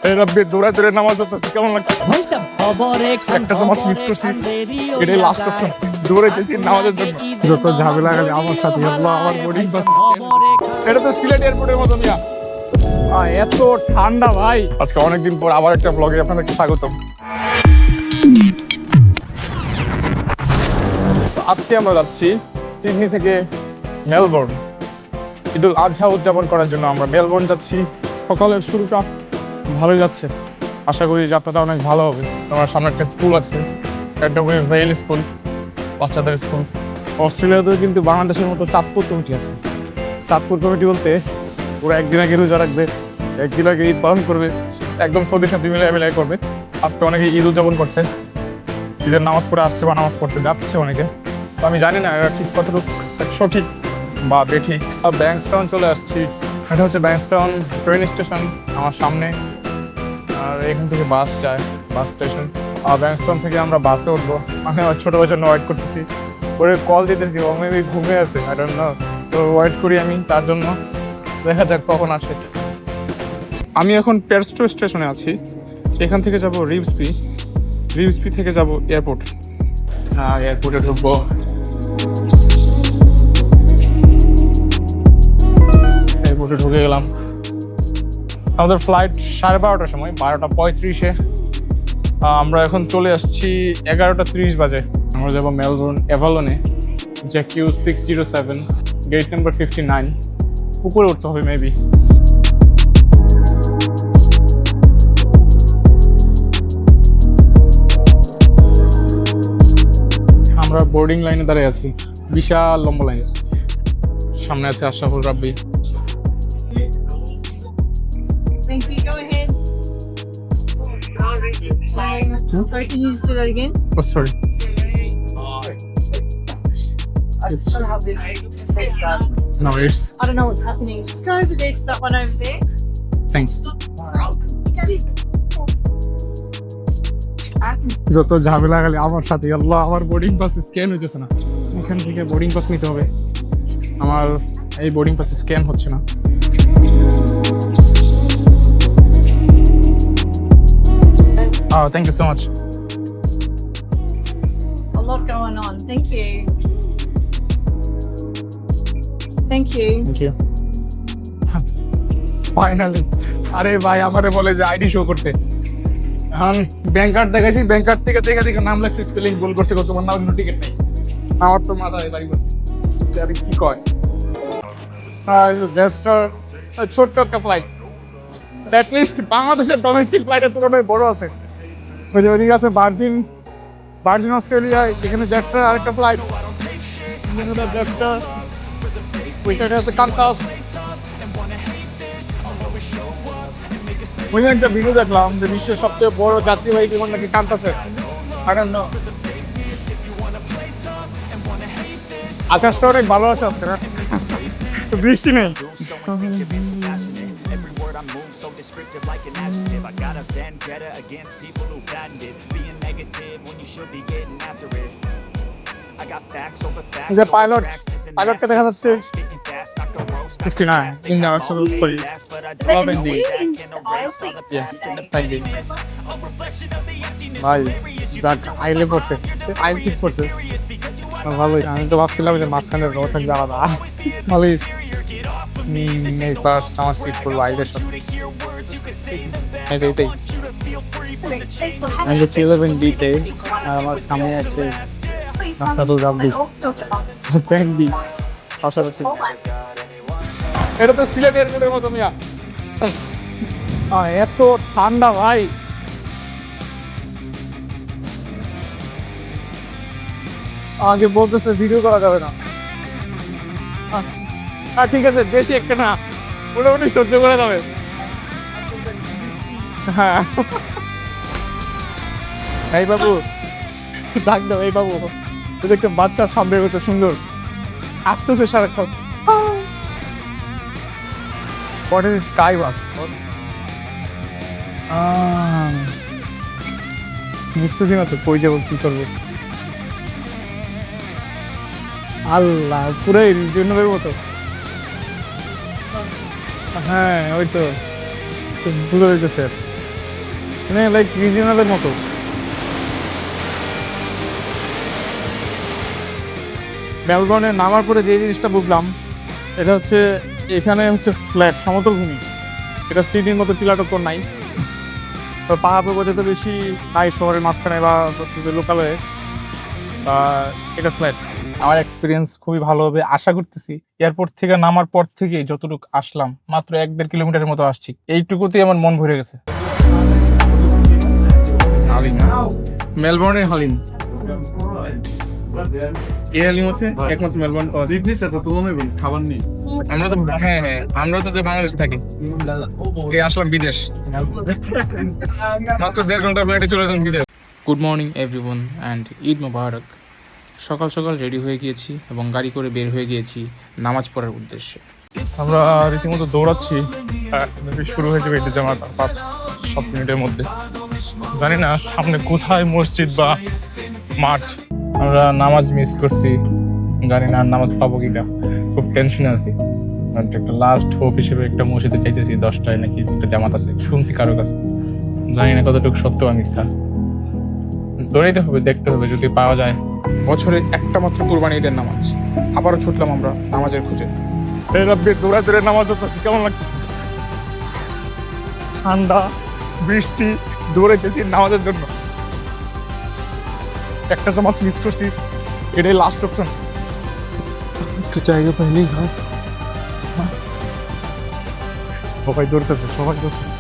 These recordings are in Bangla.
এই রাব্বি দৌড়ায় দৌড়ে নামাজ পড়তেছে, কেমন লাগতেছে? একটা জামাত মিস করছি, এটাই লাস্ট অপশন। দৌড়াইতেছি নামাজের জন্য, যত ঝামেলা গেলে আমার সাথে আল্লাহ আমার বোর্ডিং পাস। এটা তো সিলেট এয়ারপোর্টের মতো মিয়া, এত ঠান্ডা ভাই। আজকে অনেকদিন পর আবার একটা ব্লগে আপনাদেরকে স্বাগতম। আজকে আমরা যাচ্ছি সিডনি থেকে মেলবোর্ন, ঈদুল আজহা উদযাপন করার জন্য আমরা মেলবোর্ন যাচ্ছি। সকালের শুরুটা ভালোই যাচ্ছে, আশা করি যাত্রাটা অনেক ভালো হবে। আমার সামনে একটা স্কুল আছে, একটা ভেইল স্কুল, বাচ্চাদের স্কুল। অস্ট্রেলিয়াতেও কিন্তু বাংলাদেশের মতো চাঁদপুর কমিটি আছে। চাঁদপুর কমিটি বলতে ওরা একদিন আগে রোজা রাখবে, একদিন আগে ঈদ পালন করবে, একদম সর্দির সাথে মিলাই করবে। আজকে অনেকে ঈদ উদযাপন করছে, ঈদের নামাজ পড়ে আসছে বা নামাজ পড়তে যাচ্ছে অনেকে। তো আমি জানি না এরা ঠিক কতটুকু সঠিক বা বেঠিক। আর ব্যাংকস্টাউন চলে আসছি, এটা হচ্ছে ব্যাংকস্টাউন ট্রেন স্টেশন আমার সামনে। আর এখান থেকে বাস যায়, বাস স্টেশন। আর ব্যাংকস্টাউন থেকে আমরা বাসে উঠবো। আমি আমার ছোটো ভাইয়ের জন্য ওয়েট করতেছি, ওরে কল দিতেছি, ও মেবি ঘুমিয়ে আছে, I don't know. So wait করি আমি তার জন্য, দেখা যাক কখন আসে। আমি এখন পেরস্টো স্টেশনে আছি, এখান থেকে যাব রিভসবি, রিভসবি থেকে যাব এয়ারপোর্ট। এয়ারপোর্টে ঢুকবো। এয়ারপোর্টে ঢুকে গেলাম। আমাদের ফ্লাইট 12:30টার সময়, 12:35-এ। আমরা এখন চলে আসছি 11:30 বাজে। আমরা যাবো মেলবোর্ন এভালনে, JQ607, গেট নাম্বার 59। উপরে উঠতে হবে মেবি। আমরা বোর্ডিং লাইনে দাঁড়িয়ে আছি, বিশাল লম্বা লাইনে। সামনে আছে আশরাফুল রাব্বি। Thank you. Go ahead. Sorry, can you just do that again? Oh, sorry. No, it's I don't know what's happening. Just go over there to that one over there. thanks. যত ঝামেলা গেলে আমার সাথে আল্লাহ আমার বোর্ডিং পাস স্ক্যান হইতেছে না। এখান থেকে বোর্ডিং পাস নিতে হবে, আমার এই বোর্ডিং পাস স্ক্যান হচ্ছে না। Oh, thank you so much. A lot going on. Thank you. Thank you. Thank you. Finally. আরে ভাই আমারে বলে যে আইডি শো করতে। আমি ব্যাংক কার্ড দেখাইছি, ব্যাংক কার্ড থেকে দেখে নাম লাগছে, স্পেলিং ভুল করছে, তোমার নাম কিন্তু টিকিট নেই। আমার তো মাথায় বাই করছে, আরে কি কয়। জাস্ট ছোট্ট একটা ফ্লাইট, দ্যাট লিস্ট বাংলাদেশের ডোমেস্টিক ফ্লাইটের তুলনায় বড় আছে। ওইদিকে আছে ভার্জিন অস্ট্রেলিয়া, এখানে জ্যাটস্টার আরেকটা ফ্লাইট, জ্যাটস্টার, ওইখানে আছে কান্তাস। ওই একটা ভিডিও দেখলাম যে বিশ্বের সবচেয়ে বড় যাত্রীবাহী বিমান নাকি কান্তাসের। I don't know. আকাশটা অনেক ভালো আছে আজকে না, বৃষ্টি নেই। যে পাইলটকে দেখা যাচ্ছে 69 in the sorry 11D. Yes, thank you. ভাই যাক আইলে পড়ছে, আইল ঠিক পড়ছে ভালোই। আমি তো ভাবছিলাম যে মাঝখানে রো থাকবে আলাদা, ভালোই। এই ফার্স্ট আমার সিট পড়লো আইলের সাথে, এইটাই। আমি হচ্ছে 11D-তে, আর আমার সামনে আছে আশরাফুল রাব্বি। Thank you. পাশাপাশি এটা তো সিলেট এয়ারপোর্টের মতো মিয়া, এত ঠান্ডা ভাই। আগে বলতেছে ভিডিও করা যাবে না। ঠিক আছে, বেশি একটা না, মোটামুটি সহ্য করা যাবে। হ্যাঁ এই বাবু ডাক দাও, এই বাবু একটা বাচ্চা সামনে কত সুন্দর আসতেছে সারাক্ষণ। What is sky bus? বুঝতেছি না তো কই যাবো, কি করবো। আল্লাহ পুরাই রিজনেবেল মতো। হ্যাঁ ওই তো ভুলে হইতেছে। মানে লাইক রিজিওনালের মতো। মেলবোর্নে নামার পরে যে জিনিসটা বুঝলাম, এটা হচ্ছে এখানে হচ্ছে ফ্ল্যাট সমতল ভূমি। এটা সিটির মতো টিলাটক্কর নাই, তো পাহাড় পর্বত তো বেশি নাই শহরের মাঝখানে বা লোকালে। এটা ফ্ল্যাট। আমার এক্সপিরিয়েন্স খুবই ভালো হবে আশা করতেছি। এয়ারপোর্ট থেকে নামার পর থেকে যতটুকু আসলাম, মাত্র 1-1.5 কিলোমিটারের মতো আসছি, এইটুকুতেই আমার মন ভরে গেছে। হালিম, মেলবোর্নে হালিম। এই হালিম হচ্ছে একমাত্র মেলবোর্ন পাওয়া যায়। খাবার নেই। আমরা তো যে বাংলাদেশে থাকি, এই আসলাম বিদেশ, মাত্র 1.5 ঘন্টা ফ্লাইটে চলে যান বিদেশ। Good morning everyone and Eid মোবারক। সকাল সকাল রেডি হয়ে গিয়েছি এবং গাড়ি করে বের হয়ে গিয়েছি নামাজ পড়ার উদ্দেশ্যে। আমরা রীতিমতো দৌড়াচ্ছি, শুরু হয়ে যাবে এটা জামাত 5-7 মিনিটের মধ্যে। জানি না সামনে কোথায় মসজিদ বা মাঠ। আমরা নামাজ মিস করছি, জানি না আর নামাজ পাবো কিনা, খুব টেনশনে আছি। একটা লাস্ট হোপ হিসেবে একটা মসজিদে চাইতেছি, 10টায় নাকি একটা জামাত আছে শুনছি কারো কাছে, জানি না কতটুকু সত্য বা মিথ্যা। দৌড়াইতে হবে, দেখতে হবে, যদি পাওয়া যায়। বছরে একটা মাত্র কুরবানি ঈদের নামাজ, আবারও ছুটলাম আমরা নামাজের খোঁজে। দৌড়ায় দৌড়ে নামাজ ধরতেছি, কেমন লাগতেছে? ঠান্ডা, বৃষ্টি, দৌড়াইতেছি নামাজের জন্য। একটা জামাত মিস করছি, এটাই লাস্ট অপশন। একটু জায়গা পাইলেই হয়। সবাই দৌড়তেছে, সবাই দৌড়তেছে।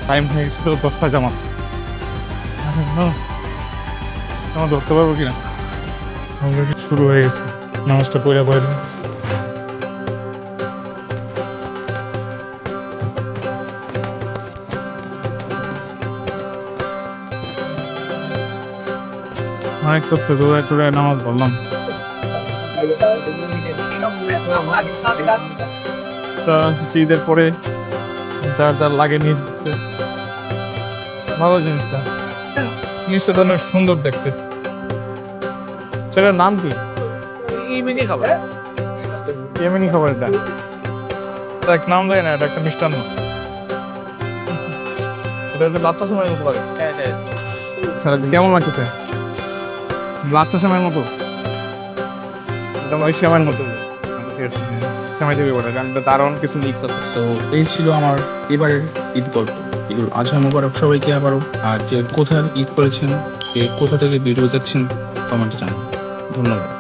টাইম হয়ে গেছিল 10টা জামাত। আমার ধরতে পারবো কিনা। অলরেডি শুরু হয়ে গেছে, নামাজটা পড়ে পড়ে অনেক করতে দৌড়ায় টোড়ায় নামাজ বললাম। ঈদের পরে যার যার লাগে নিয়ে যাচ্ছে, ভালো জিনিসটা। জিনিসটা তো অনেক সুন্দর দেখতে। সেটার নাম কি? ইয়েমেনি খাবার। ইয়েমেনি খাবার এটা এক নাম দেয় না, এটা একটা মিষ্টান্ন। এটা হচ্ছে বাচ্চা সময়ের মতো লাগে। কেমন লাগতেছে? বাচ্চা সময়ের মতো, একদম ওই সময়ের মতো সময় থেকে ওটা, কারণ দারুণ কিছু মিক্স আছে। তো এই ছিল আমার এবারের ঈদ গল্প। ঈদুল আজহা মোবারক সবাইকে আবারও। আর যে কোথায় ঈদ করেছেন, কে কোথা থেকে ভিডিও দেখছেন, কমেন্টে জানান। ধন্যবাদ।